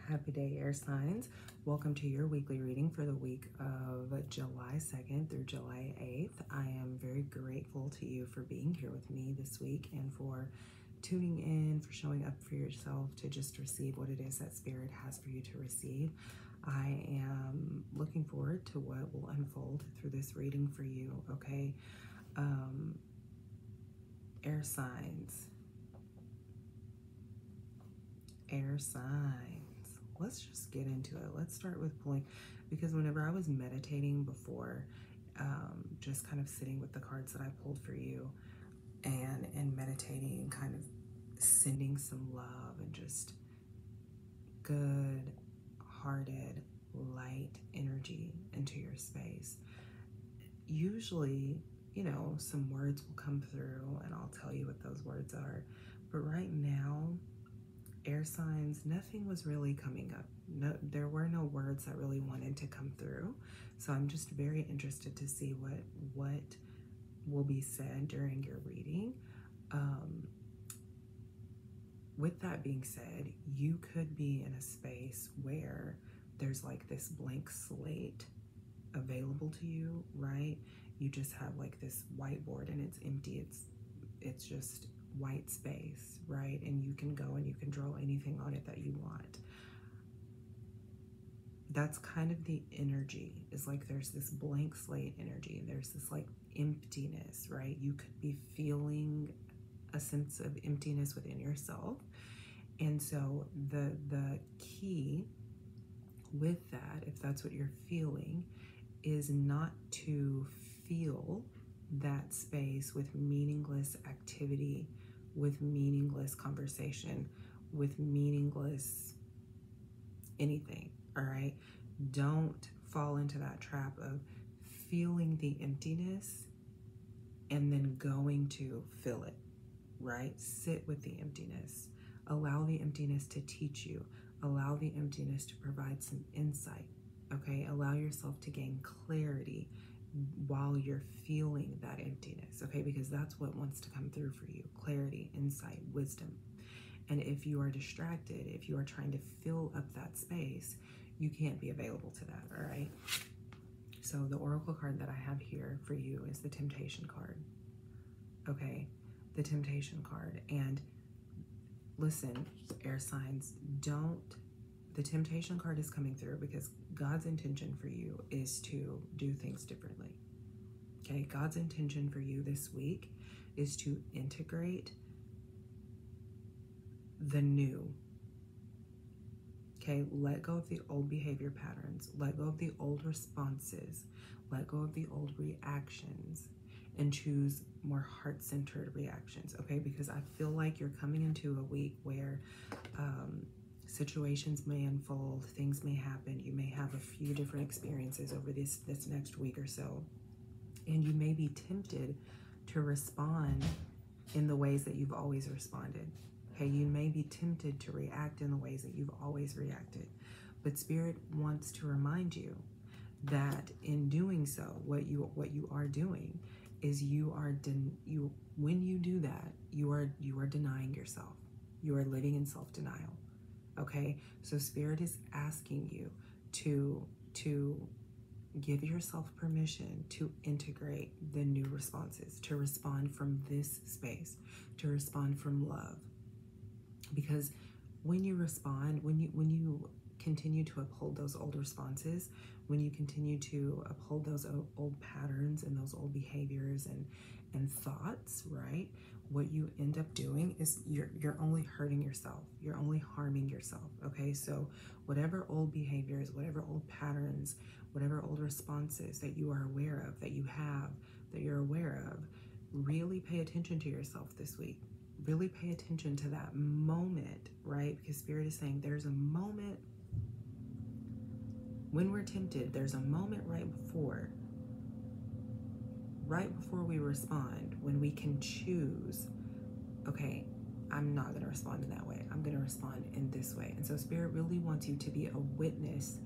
Happy day, air signs. Welcome to your weekly reading for the week of July 2nd through July 8th. I am very grateful to you for being here with me this week and for tuning in, for showing up for yourself to just receive what it is that Spirit has for you to receive. I am looking forward to what will unfold through this reading for you, okay? Air signs. Air signs. Let's just get into it. Let's start with pulling, because whenever I was meditating before, just kind of sitting with the cards that I pulled for you and meditating and kind of sending some love and just good hearted light energy into your space. Usually, you know, some words will come through and I'll tell you what those words are. But right now, air signs, nothing was really coming up. No, there were no words that really wanted to come through. So I'm just very interested to see what will be said during your reading. With that being said, you could be in a space where there's like this blank slate available to you, right? You just have like this whiteboard and it's empty. It's just white space, right? And you can go and you can draw anything on it that you want. That's kind of the energy, is like there's this blank slate energy. There's this like emptiness, right? You could be feeling a sense of emptiness within yourself. And so the key with that, if that's what you're feeling, is not to fill that space with meaningless activity, with meaningless conversation, with meaningless anything, all right? Don't fall into that trap of feeling the emptiness and then going to fill it, right? Sit with the emptiness. Allow the emptiness to teach you. Allow the emptiness to provide some insight, okay? Allow yourself to gain clarity while you're feeling that emptiness, okay? Because that's what wants to come through for you: clarity, insight, wisdom. And if you are distracted, if you are trying to fill up that space, you can't be available to that, all right? So the oracle card that I have here for you is the Temptation card, okay? The Temptation card. And listen, air signs, the Temptation card is coming through because God's intention for you is to do things differently. Okay, God's intention for you this week is to integrate the new. Okay, let go of the old behavior patterns, let go of the old responses, let go of the old reactions, and choose more heart-centered reactions, okay? Because I feel like you're coming into a week where situations may unfold, things may happen, you may have a few different experiences over this next week or so, and you may be tempted to respond in the ways that you've always responded. Okay, you may be tempted to react in the ways that you've always reacted, but Spirit wants to remind you that in doing so, what you are doing is when you do that, you are denying yourself. You are living in self-denial. Okay, so Spirit is asking you to give yourself permission to integrate the new responses, to respond from this space, to respond from love. Because when you respond, when you continue to uphold those old responses, when you continue to uphold those old patterns and those old behaviors and thoughts, right? What you end up doing is you're only hurting yourself. You're only harming yourself, okay? So whatever old behaviors, whatever old patterns, whatever old responses that you are aware of, that you have, that you're aware of, really pay attention to yourself this week. Really pay attention to that moment, right? Because Spirit is saying there's a moment when we're tempted, there's a moment right before we respond, when we can choose, okay, I'm not going to respond in that way. I'm going to respond in this way. And so Spirit really wants you to be a witness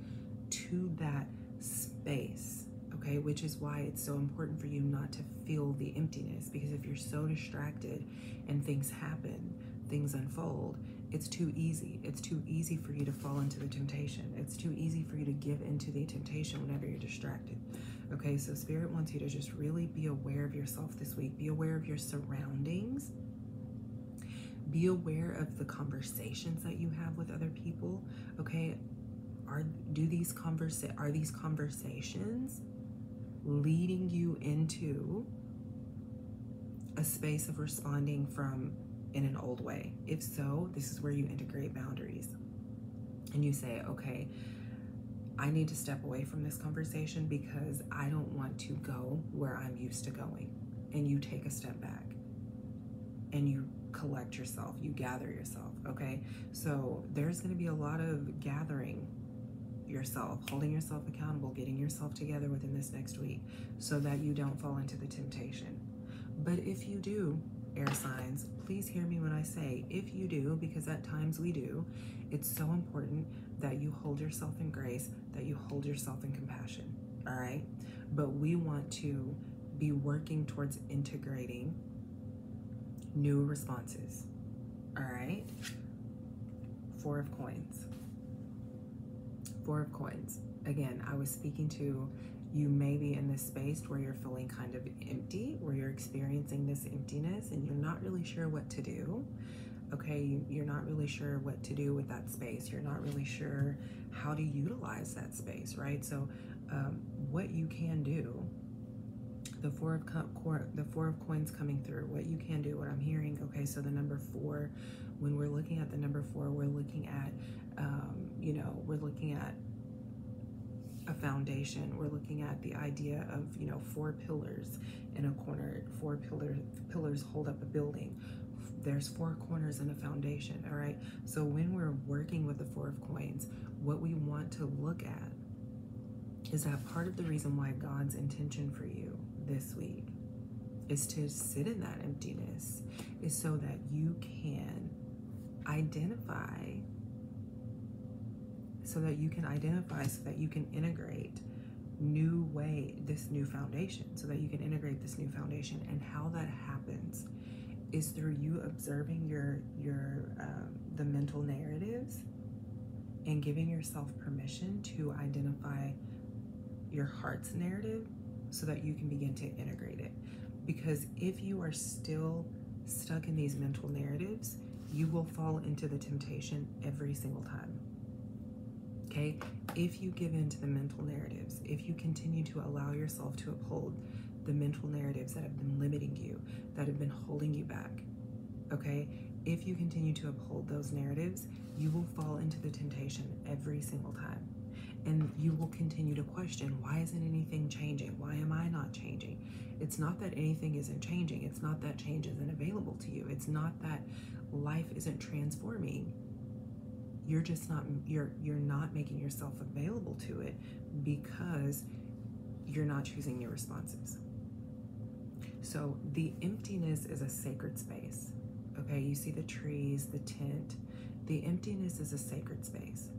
to that space, okay? Which is why it's so important for you not to feel the emptiness, because if you're so distracted and things happen, things unfold, It's too easy. It's too easy for you to fall into the temptation. It's too easy for you to give into the temptation whenever you're distracted. Okay, so Spirit wants you to just really be aware of yourself this week. Be aware of your surroundings. Be aware of the conversations that you have with other people. Okay, are these conversations leading you into a space of responding from in an old way? If so, this is where you integrate boundaries and you say, okay, I need to step away from this conversation because I don't want to go where I'm used to going. And you take a step back and you collect yourself, you gather yourself. Okay, so there's going to be a lot of gathering yourself, holding yourself accountable, getting yourself together within this next week so that you don't fall into the temptation. But if you do, air signs, please hear me when I say if you do, because at times we do, it's so important that you hold yourself in grace, that you hold yourself in compassion, all right? But we want to be working towards integrating new responses, all right? Four of Coins. Four of Coins. Again, I was speaking to you may be in this space where you're feeling kind of empty, where you're experiencing this emptiness and you're not really sure what to do. Okay, you're not really sure what to do with that space. You're not really sure how to utilize that space, right? So what you can do, the Four of Coins coming through, what you can do, what I'm hearing, okay, so the number 4, when we're looking at the number 4, we're looking at, we're looking at a foundation. We're looking at the idea of, 4 pillars in a corner. 4 pillars hold up a building. There's 4 corners in a foundation, all right? So when we're working with the 4 of Coins, what we want to look at is that part of the reason why God's intention for you this week is to sit in that emptiness is so that you can identify, so that you can integrate this new foundation, so that you can integrate this new foundation. And how that happens is through you observing the mental narratives and giving yourself permission to identify your heart's narrative so that you can begin to integrate it. Because if you are still stuck in these mental narratives, you will fall into the temptation every single time. Okay? If you give in to the mental narratives, if you continue to allow yourself to uphold the mental narratives that have been limiting you, that have been holding you back, okay? If you continue to uphold those narratives, you will fall into the temptation every single time. And you will continue to question, why isn't anything changing? Why am I not changing? It's not that anything isn't changing. It's not that change isn't available to you. It's not that life isn't transforming. You're just not, you're not making yourself available to it because you're not choosing new responses. So the emptiness is a sacred space. Okay, you see the trees, the tent. The emptiness is a sacred space.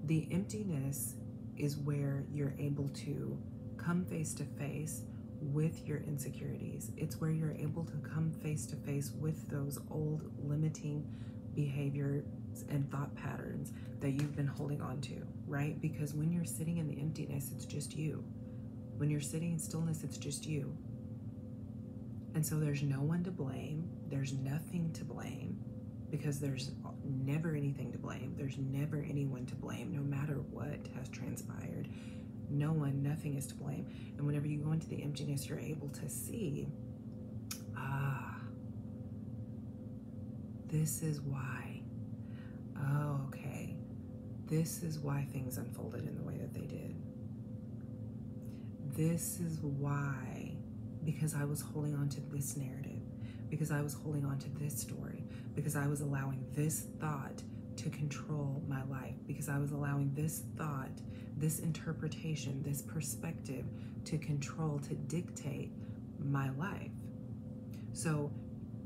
The emptiness is where you're able to come face to face with your insecurities. It's where you're able to come face to face with those old limiting behaviors and thought patterns that you've been holding on to, right? Because when you're sitting in the emptiness, it's just you. When you're sitting in stillness, it's just you. And so there's no one to blame. There's nothing to blame because there's never anything to blame. There's never anyone to blame, no matter what has transpired. No one, nothing is to blame. And whenever you go into the emptiness, you're able to see, this is why. Oh, okay. This is why things unfolded in the way that they did. This is why, because I was holding on to this narrative, because I was holding on to this story, because I was allowing this thought to control my life, because I was allowing this thought, this interpretation, this perspective to control, to dictate my life. So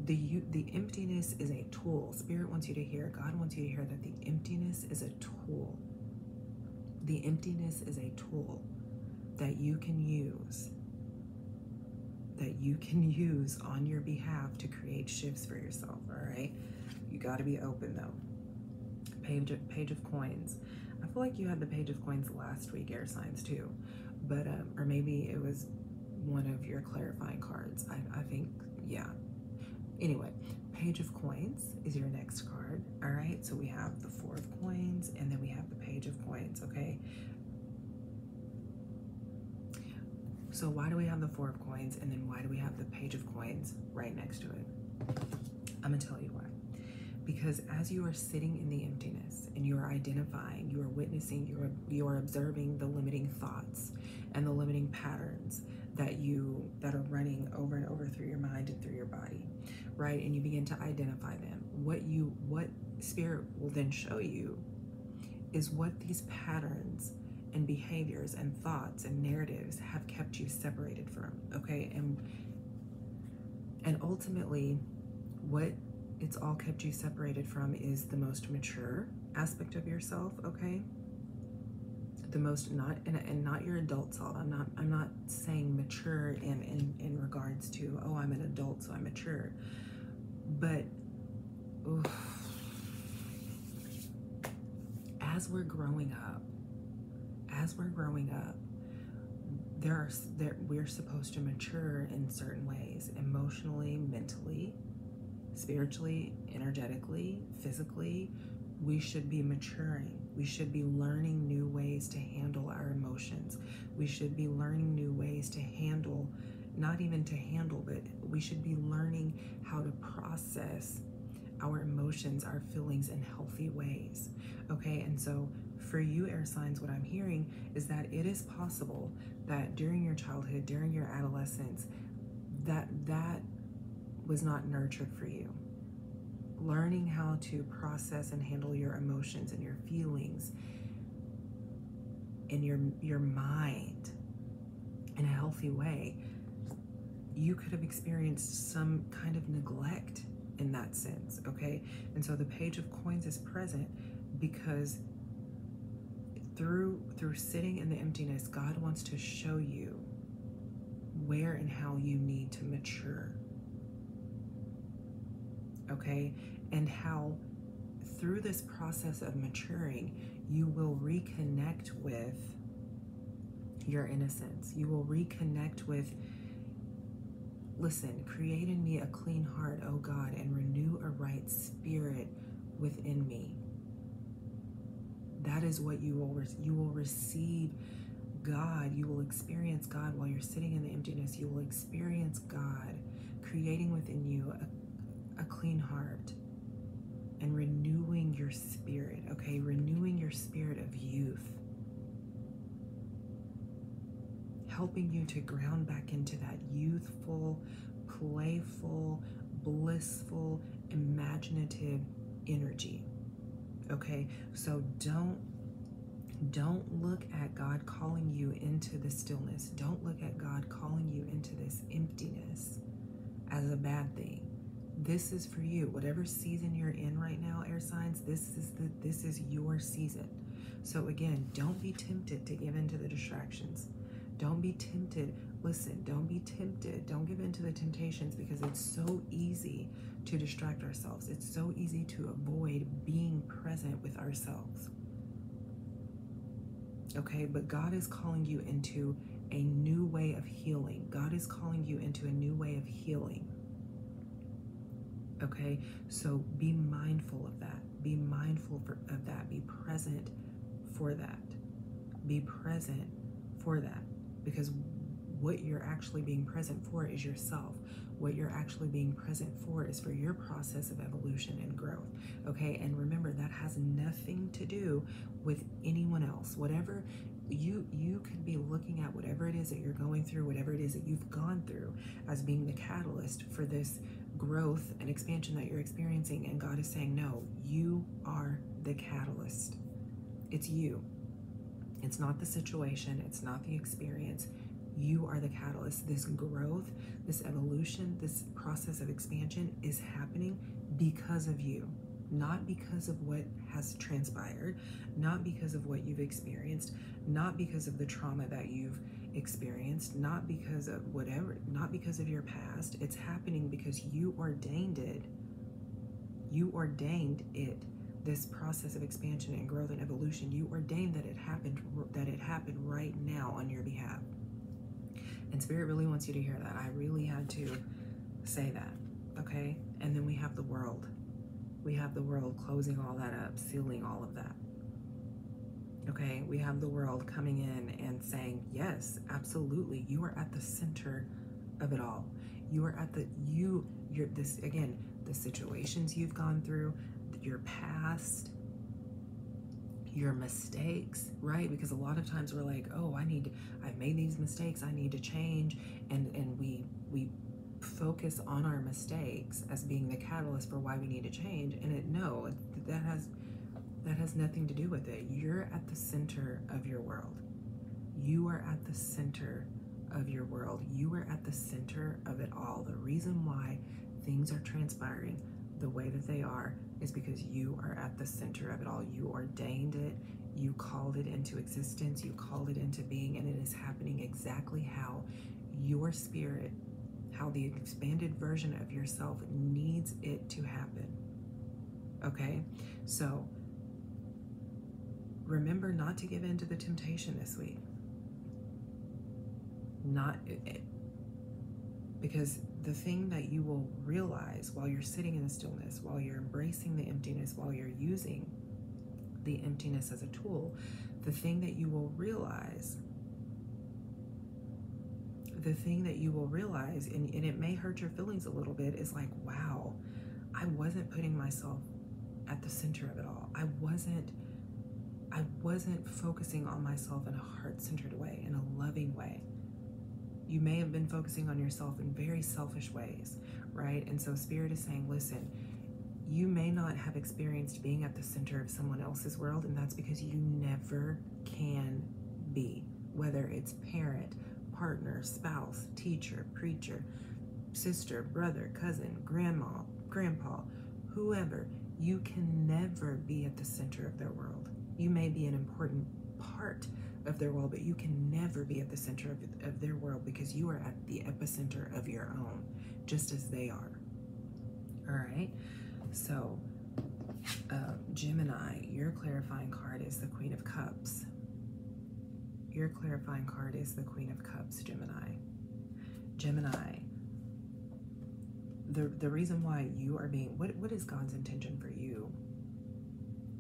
the emptiness is a tool. Spirit wants you to hear, God wants you to hear that the emptiness is a tool. The emptiness is a tool that you can use, on your behalf to create shifts for yourself, all right? You got to be open though. Page of Coins. I feel like you had the Page of Coins last week, air signs too, but or maybe it was one of your clarifying cards. I think, yeah. Anyway, Page of Coins is your next card. All right, so we have the Four of Coins, and then we have the Page of Coins. Okay. So why do we have the Four of Coins, and then why do we have the Page of Coins right next to it? I'm gonna tell you why. Because as you are sitting in the emptiness and you are identifying, you are witnessing, you are observing the limiting thoughts and the limiting patterns that are running over and over through your mind and through your body, right? And you begin to identify them. What Spirit will then show you is what these patterns and behaviors and thoughts and narratives have kept you separated from, okay? And ultimately, what it's all kept you separated from is the most mature aspect of yourself, okay? The most, not your adult self. I'm not saying mature in regards to, oh, I'm an adult, so I'm mature. But as we're growing up, we're supposed to mature in certain ways, emotionally, mentally, spiritually, energetically, physically. We should be maturing. We should be learning new ways to handle our emotions. We should be learning new ways to handle, not even to handle, but we should be learning how to process our emotions, our feelings in healthy ways. Okay, and so for you, air signs, what I'm hearing is that it is possible that during your childhood, during your adolescence, that was not nurtured for you. Learning how to process and handle your emotions and your feelings in your mind in a healthy way, you could have experienced some kind of neglect in that sense, okay? And so the Page of Coins is present because through sitting in the emptiness, God wants to show you where and how you need to mature, okay? And how through this process of maturing, you will reconnect with your innocence. You will reconnect with, listen, create in me a clean heart, O God, and renew a right spirit within me. That is what you will receive God. You will experience God while you're sitting in the emptiness. You will experience God creating within you a clean heart and renewing your spirit, okay? Renewing your spirit of youth. Helping you to ground back into that youthful, playful, blissful, imaginative energy, okay? So don't look at God calling you into the stillness. Don't look at God calling you into this emptiness as a bad thing. This is for you. Whatever season you're in right now, air signs, this is your season. So again, don't be tempted to give into the distractions. Don't be tempted. Listen, don't be tempted. Don't give in to the temptations, because it's so easy to distract ourselves. It's so easy to avoid being present with ourselves. Okay, but God is calling you into a new way of healing. God is calling you into a new way of healing. Okay, so be mindful of that. Be mindful of that. Be present for that. Be present for that. Because what you're actually being present for is yourself. What you're actually being present for is for your process of evolution and growth. Okay, and remember, that has nothing to do with anyone else. Whatever you could be looking at, whatever it is that you're going through, whatever it is that you've gone through, as being the catalyst for this growth and expansion that you're experiencing. And God is saying, no, you are the catalyst. It's you. It's not the situation. It's not the experience. You are the catalyst. This growth, this evolution, this process of expansion is happening because of you. Not because of what has transpired, not because of what you've experienced, not because of the trauma that you've experienced, not because of whatever, not because of your past. It's happening because you ordained it. You ordained it this process of expansion and growth and evolution, you ordained that it happened right now on your behalf. And Spirit really wants you to hear that. I really had to say that, okay? And then we have the world. We have the world closing all that up, sealing all of that. Okay, we have the world coming in and saying, yes, absolutely, you are at the center of it all. You are at you're this, again, the situations you've gone through, your past, your mistakes, right? Because a lot of times we're like, oh, I've made these mistakes, I need to change. And we focus on our mistakes as being the catalyst for why we need to change. And that has nothing to do with it. You're at the center of your world. You are at the center of your world. You are at the center of it all. The reason why things are transpiring the way that they are is because you are at the center of it all. You ordained it. You called it into existence. You called it into being, and it is happening exactly how your spirit, how the expanded version of yourself needs it to happen. Okay? So remember not to give in to the temptation this week. Because the thing that you will realize while you're sitting in the stillness, while you're embracing the emptiness, while you're using the emptiness as a tool, the thing that you will realize, and it may hurt your feelings a little bit, is like, wow, I wasn't putting myself at the center of it all. I wasn't focusing on myself in a heart-centered way, in a loving way. You may have been focusing on yourself in very selfish ways, right? And so Spirit is saying, listen, you may not have experienced being at the center of someone else's world, and that's because you never can be. Whether it's parent, partner, spouse, teacher, preacher, sister, brother, cousin, grandma, grandpa, whoever, you can never be at the center of their world. You may be an important part of their world, but you can never be at the center of their world, because you are at the epicenter of your own, just as they are. All right? So, Gemini, your clarifying card is the Queen of Cups. Your clarifying card is the Queen of Cups, Gemini. Gemini, the reason why you are being, what is God's intention for you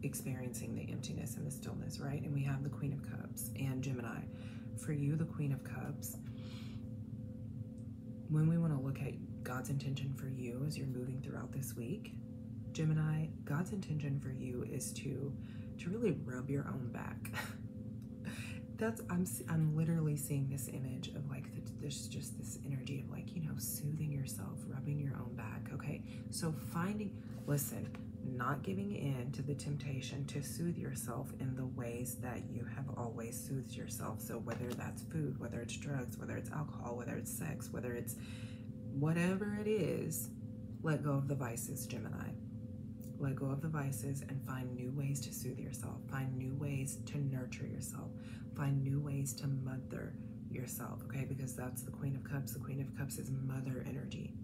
experiencing the emptiness and the stillness, right? And we have the Queen of Cups and Gemini. For you, the Queen of Cups, when we want to look at God's intention for you as you're moving throughout this week, Gemini, God's intention for you is to really rub your own back. I'm literally seeing this image of like there's just this energy of like, you know, soothing yourself, rubbing your own back. Okay, so listen, not giving in to the temptation to soothe yourself in the ways that you have always soothed yourself. So whether that's food, whether it's drugs, whether it's alcohol, whether it's sex, whether it's whatever it is, let go of the vices, Gemini. Let go of the vices and find new ways to soothe yourself. Find new ways to nurture yourself. Find new ways to mother yourself, okay? Because that's the Queen of Cups. The Queen of Cups is mother energy.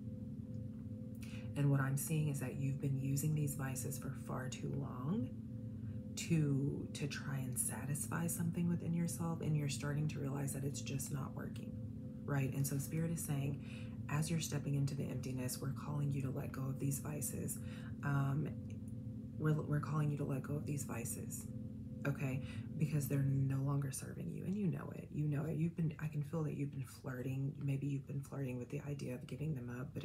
And what I'm seeing is that you've been using these vices for far too long to try and satisfy something within yourself, and you're starting to realize that it's just not working, right? And so Spirit is saying, as you're stepping into the emptiness, we're calling you to let go of these vices. We're calling you to let go of these vices, okay? Because they're no longer serving you, and you know it. You know it. I can feel that you've been flirting. Maybe you've been flirting with the idea of giving them up, but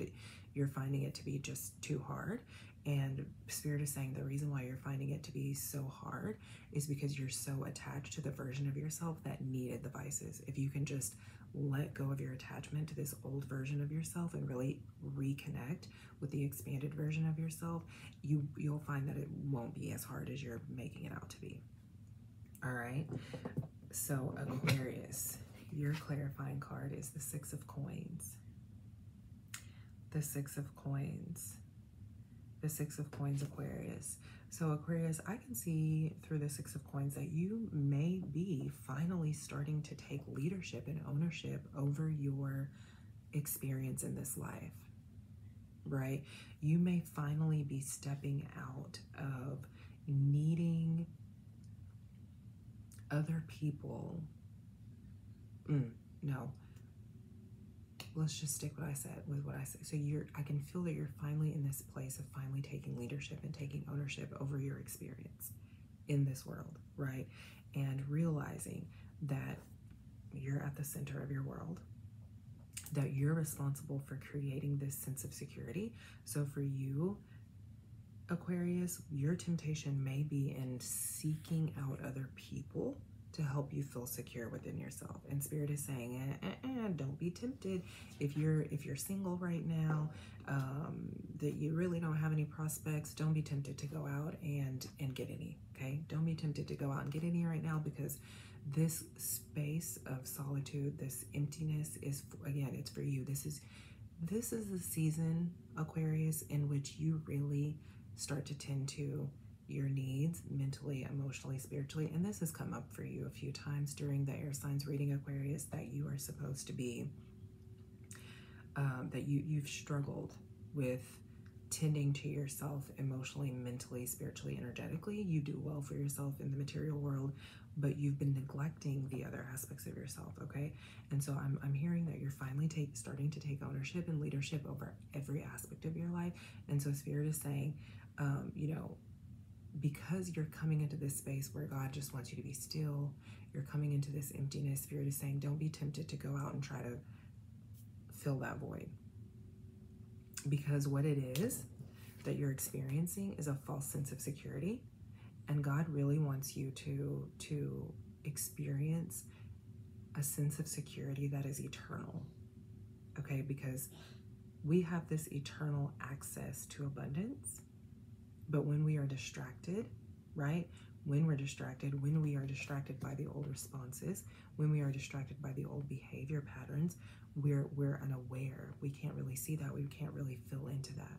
you're finding it to be just too hard. And Spirit is saying the reason why you're finding it to be so hard is because you're so attached to the version of yourself that needed the vices. If you can just let go of your attachment to this old version of yourself and really reconnect with the expanded version of yourself, you'll find that it won't be as hard as you're making it out to be. All right, so Aquarius, your clarifying card is the Six of Coins. The Six of Coins. The Six of Coins, Aquarius. So Aquarius, I can see through the Six of Coins that you may be finally starting to take leadership and ownership over your experience in this life, right? You may finally be stepping out of, needing other people. No, let's just stick with what I say. So I can feel that you're finally in this place of finally taking leadership and taking ownership over your experience in this world, right? And realizing that you're at the center of your world, that you're responsible for creating this sense of security. So for you, Aquarius, your temptation may be in seeking out other people to help you feel secure within yourself. And Spirit is saying, don't be tempted. If you're single right now, that you really don't have any prospects, don't be tempted to go out and get any, okay? Don't be tempted to go out and get any right now, because this space of solitude, this emptiness is, again, it's for you. This is the season, Aquarius, in which you really start to tend to your needs mentally, emotionally, spiritually. And this has come up for you a few times during the air signs reading, Aquarius, that you are supposed to be, that you've struggled with tending to yourself emotionally, mentally, spiritually, energetically. You do well for yourself in the material world, but you've been neglecting the other aspects of yourself, okay? And so I'm hearing that you're finally starting to take ownership and leadership over every aspect of your life. And so Spirit is saying, because you're coming into this space where God just wants you to be still, you're coming into this emptiness, Spirit is saying, don't be tempted to go out and try to fill that void. Because what it is that you're experiencing is a false sense of security. And God really wants you to experience a sense of security that is eternal, okay? Because we have this eternal access to abundance, but when we are distracted, right? When we are distracted by the old responses, when we are distracted by the old behavior patterns, we're unaware. We can't really see that. We can't really fill into that.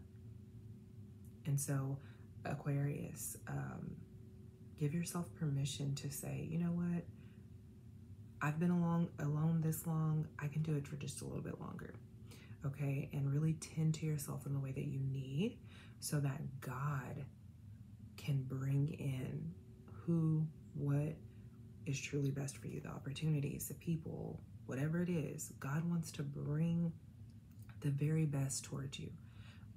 And so, Aquarius, give yourself permission to say, you know what? I've been alone this long. I can do it for just a little bit longer, okay? And really tend to yourself in the way that you need, so that God can bring in what is truly best for you, the opportunities, the people, whatever it is. God wants to bring the very best towards you.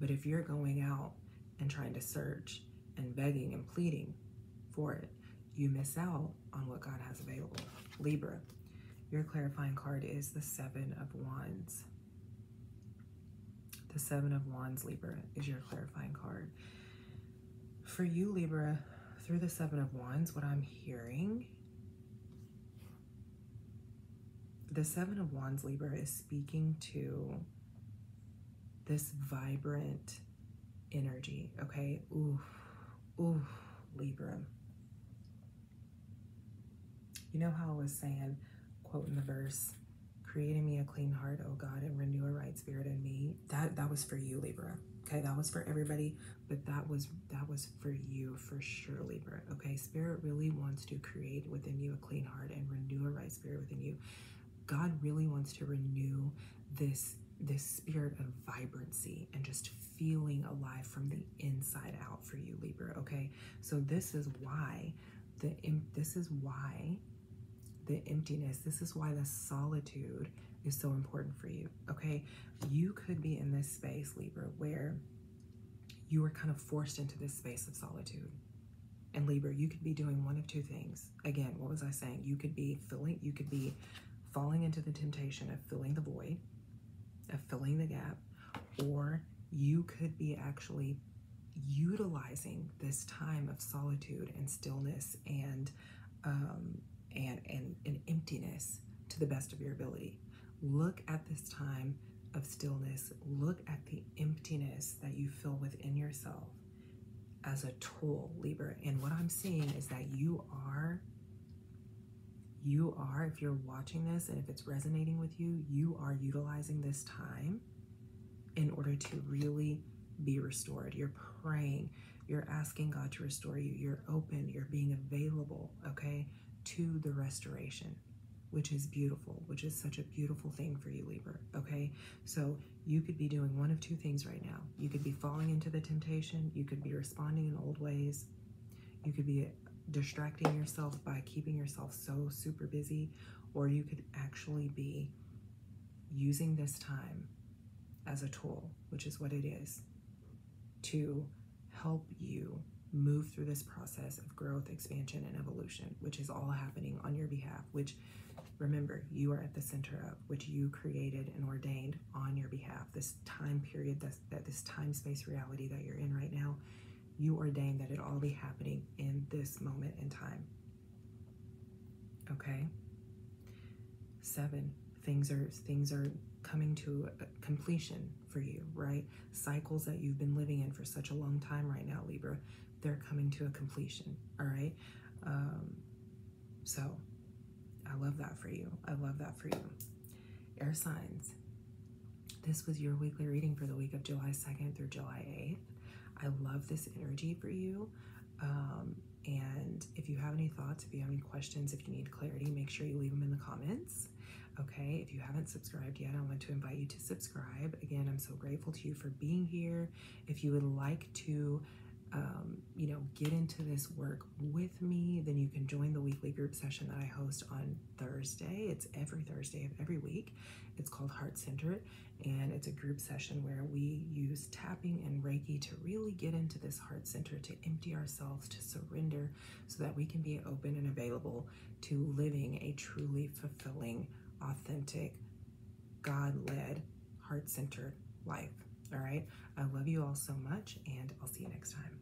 But if you're going out and trying to search and begging and pleading for it, you miss out on what God has available. Libra, your clarifying card is the Seven of Wands. The Seven of Wands, Libra, is your clarifying card. For you, Libra, through the Seven of Wands, what I'm hearing, the Seven of Wands, Libra, is speaking to this vibrant energy, okay? Ooh, Libra. You know how I was saying, quoting the verse, create in me a clean heart, O God, and renew a right spirit in me. That was for you, Libra. Okay, that was for everybody, but that was for you for sure, Libra. Okay, Spirit really wants to create within you a clean heart and renew a right spirit within you. God really wants to renew this spirit of vibrancy and just feeling alive from the inside out for you, Libra. Okay, so this is why the emptiness, this is why the solitude is so important for you, okay? You could be in this space, Libra, where you are kind of forced into this space of solitude. And Libra, you could be doing one of two things. Again, what was I saying? You could be falling into the temptation of filling the void, of filling the gap, or you could be actually utilizing this time of solitude and stillness and emptiness to the best of your ability. Look at this time of stillness. Look at the emptiness that you feel within yourself as a tool, Libra. And what I'm seeing is that you are, if you're watching this and if it's resonating with you, you are utilizing this time in order to really be restored. You're praying, you're asking God to restore you, you're open, you're being available, okay, to the restoration, which is beautiful, which is such a beautiful thing for you, Libra, okay? So you could be doing one of two things right now. You could be falling into the temptation, you could be responding in old ways, You could be distracting yourself by keeping yourself so super busy, or you could actually be using this time as a tool, which is what it is, to help you move through this process of growth, expansion, and evolution, which is all happening on your behalf, which, remember, you are at the center of, which you created and ordained on your behalf. This time period, this time-space reality that you're in right now, you ordained that it all be happening in this moment in time. Okay? 7, things are coming to a completion for you, right? Cycles that you've been living in for such a long time right now, Libra, they're coming to a completion, all right? So I love that for you. I love that for you. Air signs. This was your weekly reading for the week of July 2nd through July 8th. I love this energy for you. And if you have any thoughts, if you have any questions, if you need clarity, make sure you leave them in the comments. Okay, if you haven't subscribed yet, I want to invite you to subscribe. Again, I'm so grateful to you for being here. If you would like to, get into this work with me, then you can join the weekly group session that I host on Thursday. It's every Thursday of every week. It's called Heart Centered, and it's a group session where we use tapping and Reiki to really get into this heart center, to empty ourselves, to surrender, so that we can be open and available to living a truly fulfilling, authentic, God-led, heart-centered life. All right. I love you all so much, and I'll see you next time.